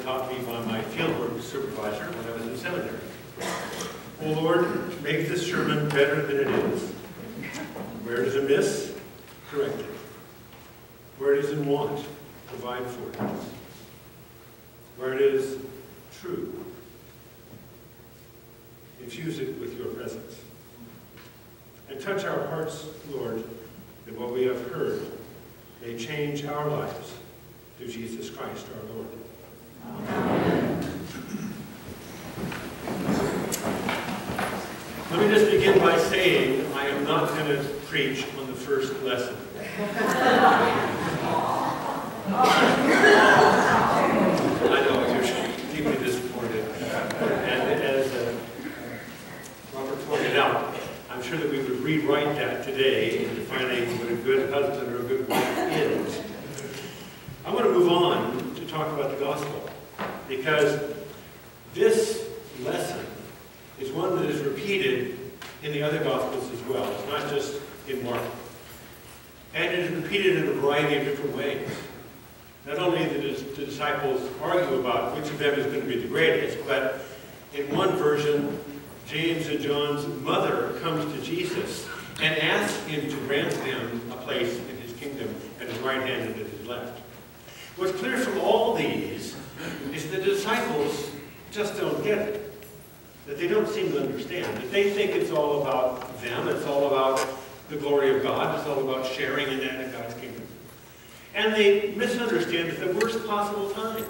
taught me by my fieldwork supervisor when I was in seminary. Oh Lord, make this sermon better than it is. Where it is amiss, correct it. Where it is in want, provide for it. Where it is true, infuse it with your presence. And touch our hearts, Lord, that what we have heard may change our lives through Jesus Christ our Lord. Amen. Let me just begin by saying I am not going to preach on the first lesson. I know, you're deeply disappointed. And as Robert pointed out, I'm sure that we would rewrite that today in defining what a good husband or a good wife is. I want to move on to talk about the gospel, because this lesson is one that is repeated in the other gospels as well. It's not just in Mark. And it is repeated in a variety of different ways. Not only do the disciples argue about which of them is going to be the greatest, but in one version, James and John's mother comes to Jesus and asks him to grant them a place in his kingdom at his right hand and at his left. What's clear from all these is that the disciples just don't get it. That they don't seem to understand. That they think it's all about them. It's all about the glory of God. It's all about sharing in that in God's kingdom. And they misunderstand at the worst possible time.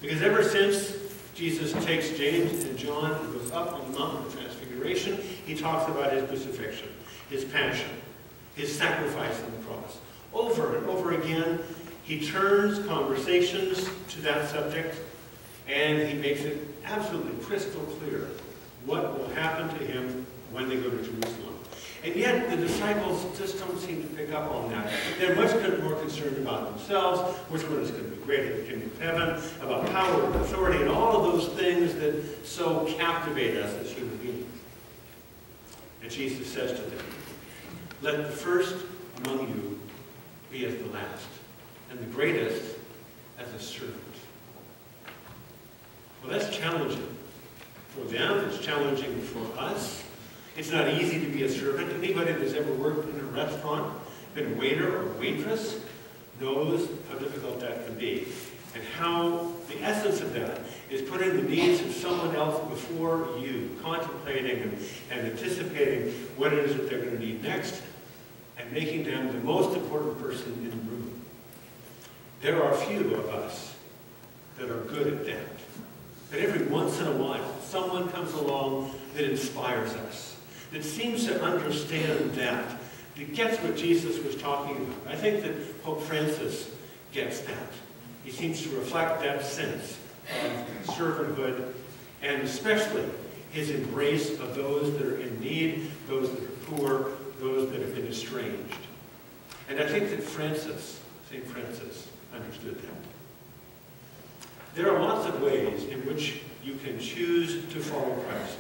Because ever since Jesus takes James and John and goes up on the mountain of transfiguration, he talks about his crucifixion, his passion, his sacrifice on the cross. Over and over again, he turns conversations to that subject, and he makes it absolutely crystal clear what will happen to him when they go to Jerusalem. And yet, the disciples just don't seem to pick up on that. They're much more concerned about themselves, which one is going to be great in the kingdom of heaven, about power and authority, and all of those things that so captivate us as human beings. And Jesus says to them, let the first among you be as the last, and the greatest as a servant. Well, that's challenging for them. It's challenging for us. It's not easy to be a servant. Anybody that's ever worked in a restaurant, been a waiter or waitress, knows how difficult that can be. And how the essence of that is putting the needs of someone else before you, contemplating and anticipating what it is that they're going to need next, and making them the most important person in the room. There are few of us that are good at that. But every once in a while, someone comes along that inspires us, that seems to understand that gets what Jesus was talking about. I think that Pope Francis gets that. He seems to reflect that sense of servanthood, and especially his embrace of those that are in need, those that are poor, those that have been estranged. And I think that St. Francis, understood that. There are lots of ways in which you can choose to follow Christ.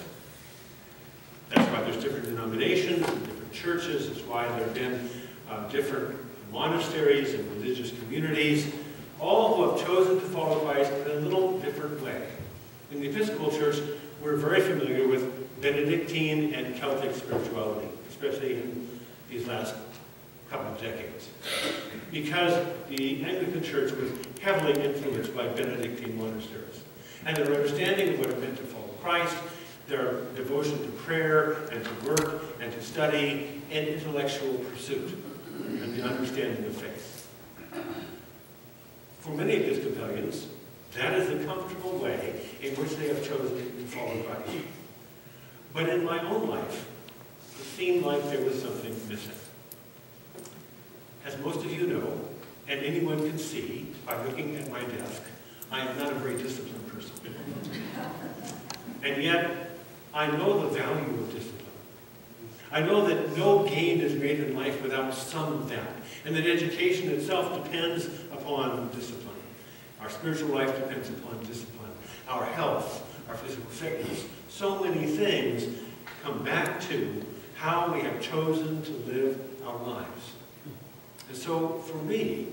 That's why there's different denominations and different churches. It's why there have been different monasteries and religious communities, all who have chosen to follow Christ in a little different way. In the Episcopal Church, we're very familiar with Benedictine and Celtic spirituality, especially in these last couple of decades. Because the Anglican Church was heavily influenced by Benedictine monasteries. And their understanding of what it meant to follow Christ, their devotion to prayer and to work and to study and intellectual pursuit and the understanding of faith. For many Episcopalians, that is a comfortable way in which they have chosen to follow Christ. But in my own life, it seemed like there was something missing. As most of you know, and anyone can see by looking at my desk, I am not a very disciplined person. And yet, I know the value of discipline. I know that no gain is made in life without some of that, and that education itself depends upon discipline. Our spiritual life depends upon discipline. Our health, our physical fitness, so many things come back to how we have chosen to live our lives. And so, for me,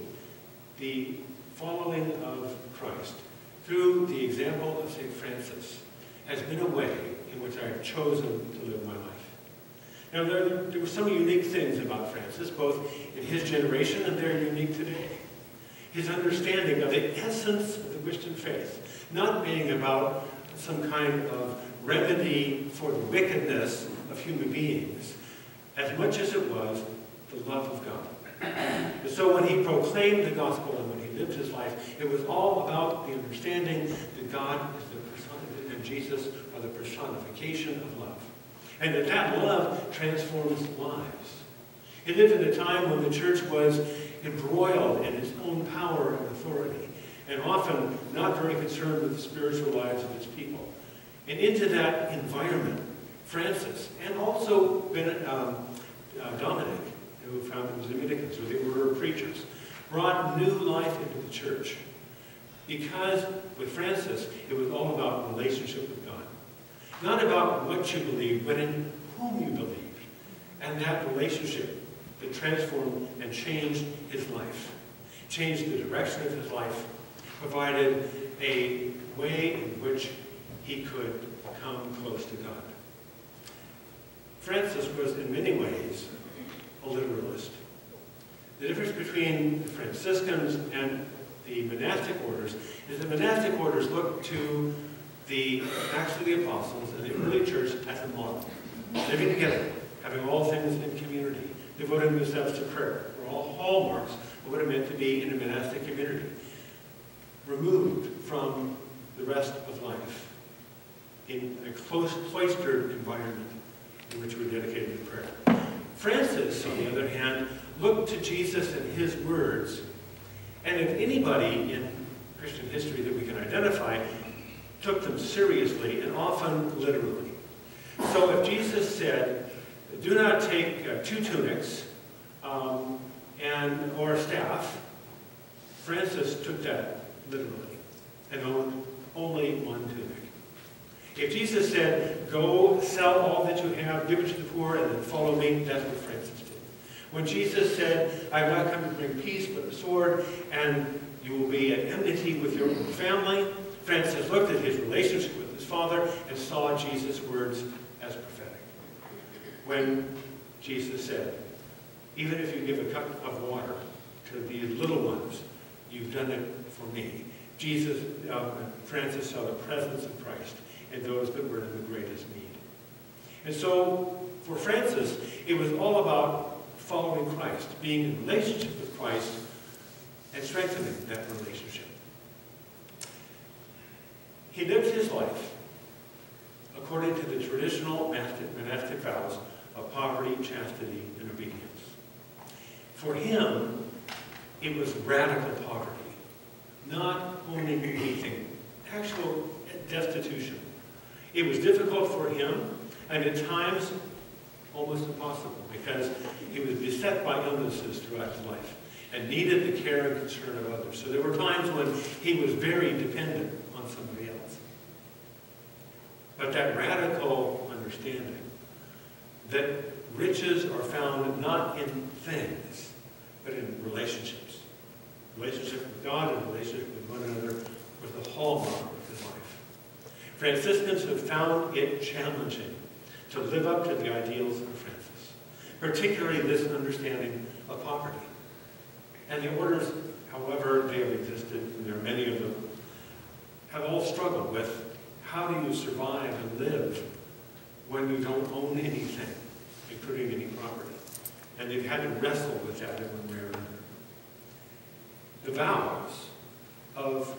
the following of Christ through the example of St. Francis, has been a way in which I have chosen to live my life. Now, there were some unique things about Francis, both in his generation and they're unique today. His understanding of the essence of the Christian faith, not being about some kind of remedy for the wickedness of human beings, as much as it was the love of God. And so when he proclaimed the gospel and when he lived his life, it was all about the understanding that God is the person, and Jesus are the personification of love. And that love transforms lives. He lived in a time when the church was embroiled in its own power and authority, and often not very concerned with the spiritual lives of its people. And into that environment, Francis, and also Dominic, who founded the Dominicans, who they were preachers, brought new life into the church. Because with Francis, it was all about relationship with God. Not about what you believe, but in whom you believe. And that relationship that transformed and changed his life, changed the direction of his life, provided a way in which he could come close to God. Francis was in many ways a literalist. The difference between the Franciscans and the monastic orders is the monastic orders look to the Acts of the Apostles and the early church as a model. Living together, having all things in community, devoting themselves to prayer, were all hallmarks of what it meant to be in a monastic community, removed from the rest of life, in a close, cloistered environment in which we're dedicated to prayer. Francis, on the other hand, looked to Jesus and his words, and if anybody in Christian history that we can identify took them seriously and often literally. So if Jesus said, do not take 2 tunics or a staff, Francis took that literally and owned only 1 tunic. If Jesus said, go sell all that you have, give it to the poor, and then follow me, that's what Francis did. When Jesus said, I have not come to bring peace but a sword, and you will be at enmity with your own family, Francis looked at his relationship with his father and saw Jesus' words as prophetic. When Jesus said, even if you give a cup of water to these little ones, you've done it for me. Francis saw the presence of Christ in those that were in the greatest need. And so, for Francis, it was all about following Christ, being in relationship with Christ, and strengthening that relationship. He lived his life according to the traditional monastic vows of poverty, chastity, and obedience. For him, it was radical poverty, not owning anything, actual destitution. It was difficult for him, and at times almost impossible, because he was beset by illnesses throughout his life and needed the care and concern of others. So there were times when he was very dependent on somebody else. But that radical understanding that riches are found not in things, but in relationships. Relationship with God and relationship with one another was the hallmark of his life. Franciscans have found it challenging to live up to the ideals of Francis, particularly this understanding of poverty. And the orders, however they have existed, and there are many of them, have all struggled with how do you survive and live when you don't own anything, including any property. And they've had to wrestle with that in one way or another. The vows of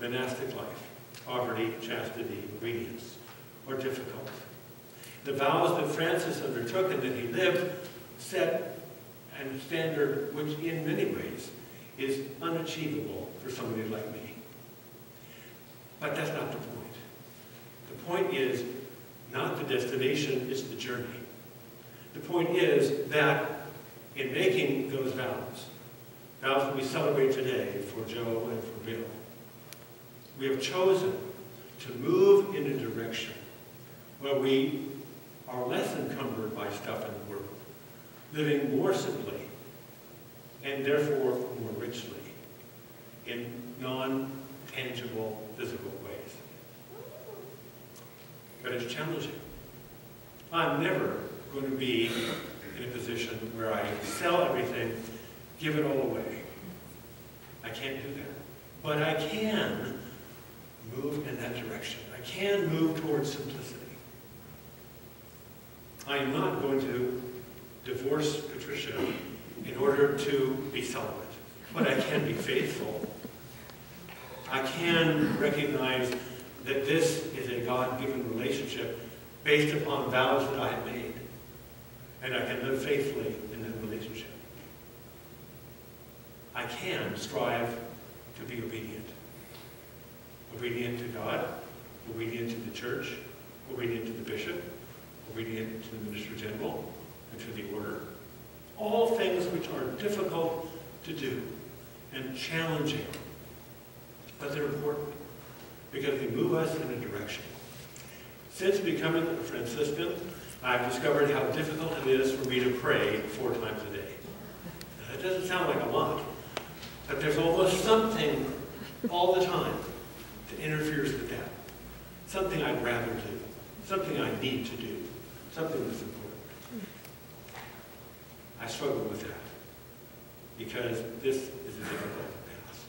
monastic life, poverty, chastity, obedience, are difficult. The vows that Francis undertook and that he lived set a standard which in many ways is unachievable for somebody like me. But that's not the point. The point is not the destination, it's the journey. The point is that in making those vows that we celebrate today for Joe and for Bill, we have chosen to move in a direction where we are less encumbered by stuff in the world, living more simply and therefore more richly in tangible, physical ways. But it's challenging. I'm never going to be in a position where I sell everything, give it all away. I can't do that. But I can move in that direction. I can move towards simplicity. I am not going to divorce Patricia in order to be celibate. But I can be faithful. I can recognize that this is a God-given relationship based upon vows that I have made. And I can live faithfully in that relationship. I can strive to be obedient. Obedient to God, obedient to the church, obedient to the bishop, obedient to the minister general, and to the order. All things which are difficult to do and challenging, but they're important because they move us in a direction. Since becoming a Franciscan, I've discovered how difficult it is for me to pray 4 times a day. It doesn't sound like a lot, but there's almost something all the time that interferes with that. Something I'd rather do, something I need to do, something that's important. I struggle with that because this is a difficult path.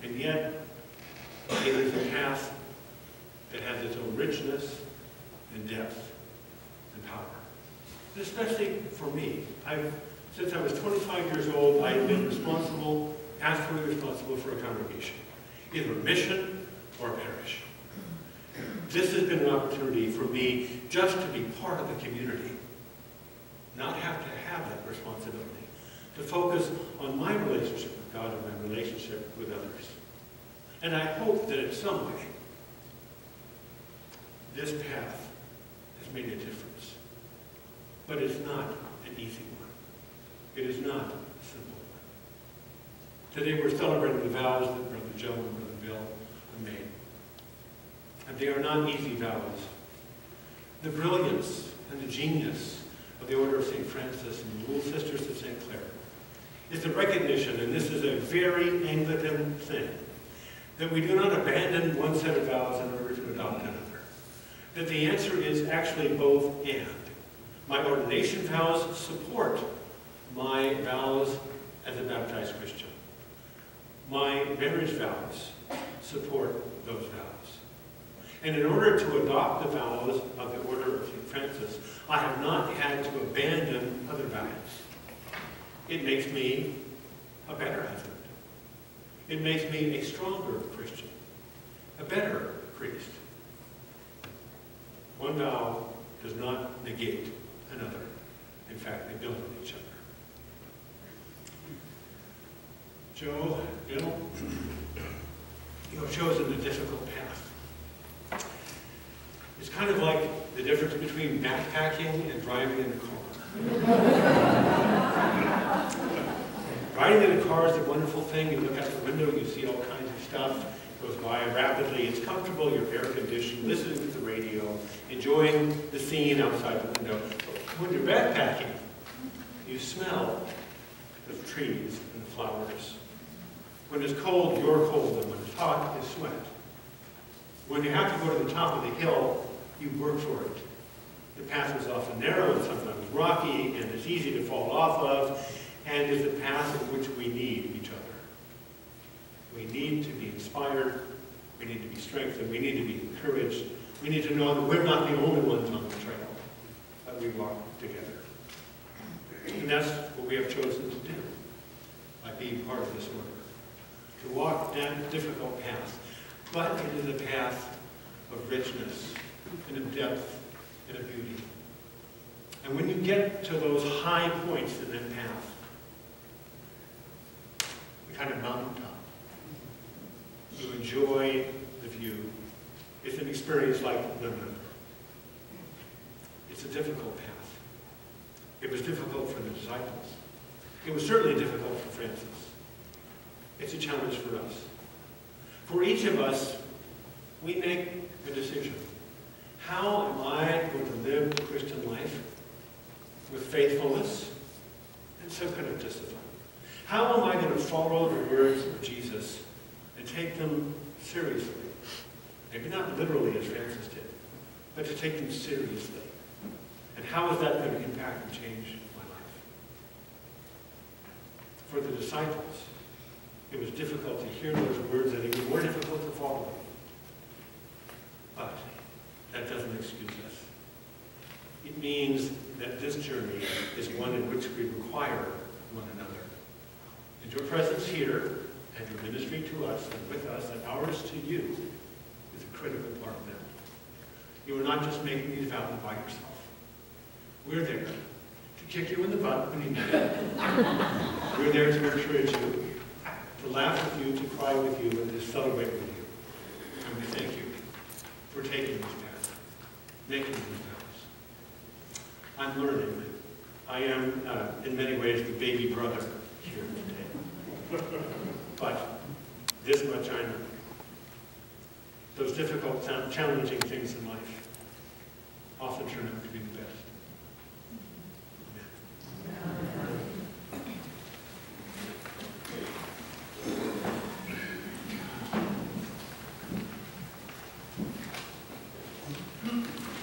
And yet, it is a path that has its own richness and depth and power. And especially for me. Since I was 25 years old, I've been responsible, pastorally responsible for a congregation, either a mission or a parish. This has been an opportunity for me just to be part of the community, not have to have that responsibility, to focus on my relationship with God and my relationship with others. And I hope that in some way, this path has made a difference. But it's not an easy one. It is not a simple one. Today we're celebrating the vows that Brother Joe and Brother Bill have made. And they are not easy vows. The brilliance and the genius of the Order of St. Francis and the Little Sisters of St. Clare is the recognition, and this is a very Anglican thing, that we do not abandon one set of vows in order to adopt another. That the answer is actually both and. My ordination vows support my vows as a baptized Christian. My marriage vows support those vows. And in order to adopt the vows of the Order of St. Francis, I have not had to abandon other vows. It makes me a better husband. It makes me a stronger Christian, a better priest. One vow does not negate another. In fact, they build on each other. Joe, Bill, you have chosen a difficult path. It's kind of like the difference between backpacking and driving in a car. Riding in a car is a wonderful thing. You look out the window, you see all kinds of stuff. It goes by rapidly. It's comfortable, you're air conditioned, listening to the radio, enjoying the scene outside the window. But when you're backpacking, you smell the trees and the flowers. When it's cold, you're cold, and when it's hot, you sweat. When you have to go to the top of the hill, you work for it. The path is often narrow and sometimes rocky, and it's easy to fall off of, and is a path in which we need each other. We need to be inspired, we need to be strengthened, we need to be encouraged, we need to know that we're not the only ones on the trail, but we walk together. And that's what we have chosen to do by being part of this order. To walk that difficult path, but it is a path of richness and of depth and of beauty. And when you get to those high points in that path, the kind of mountaintop, you enjoy the view. It's an experience like none other. It's a difficult path. It was difficult for the disciples. It was certainly difficult for Francis. It's a challenge for us. For each of us, we make a decision. How am I going to live the Christian life with faithfulness and some kind of discipline? How am I going to follow the words of Jesus and take them seriously. Maybe not literally as Francis did, but to take them seriously. And how is that going to impact and change my life? For the disciples, it was difficult to hear those words and even more difficult to follow them. But that doesn't excuse us. It means that this journey is one in which we require one another. And your presence here, and your ministry to us and with us, and ours to you, is a critical part of that. You are not just making these vows by yourself. We're there to kick you in the butt when you need it. We're there to encourage you, to laugh with you, to cry with you, and to celebrate with you. And we thank you for taking these paths, making these vows. I'm learning. I am, in many ways, the baby brother here today. But this much I know. Those difficult, challenging things in life often turn out to be the best. Amen.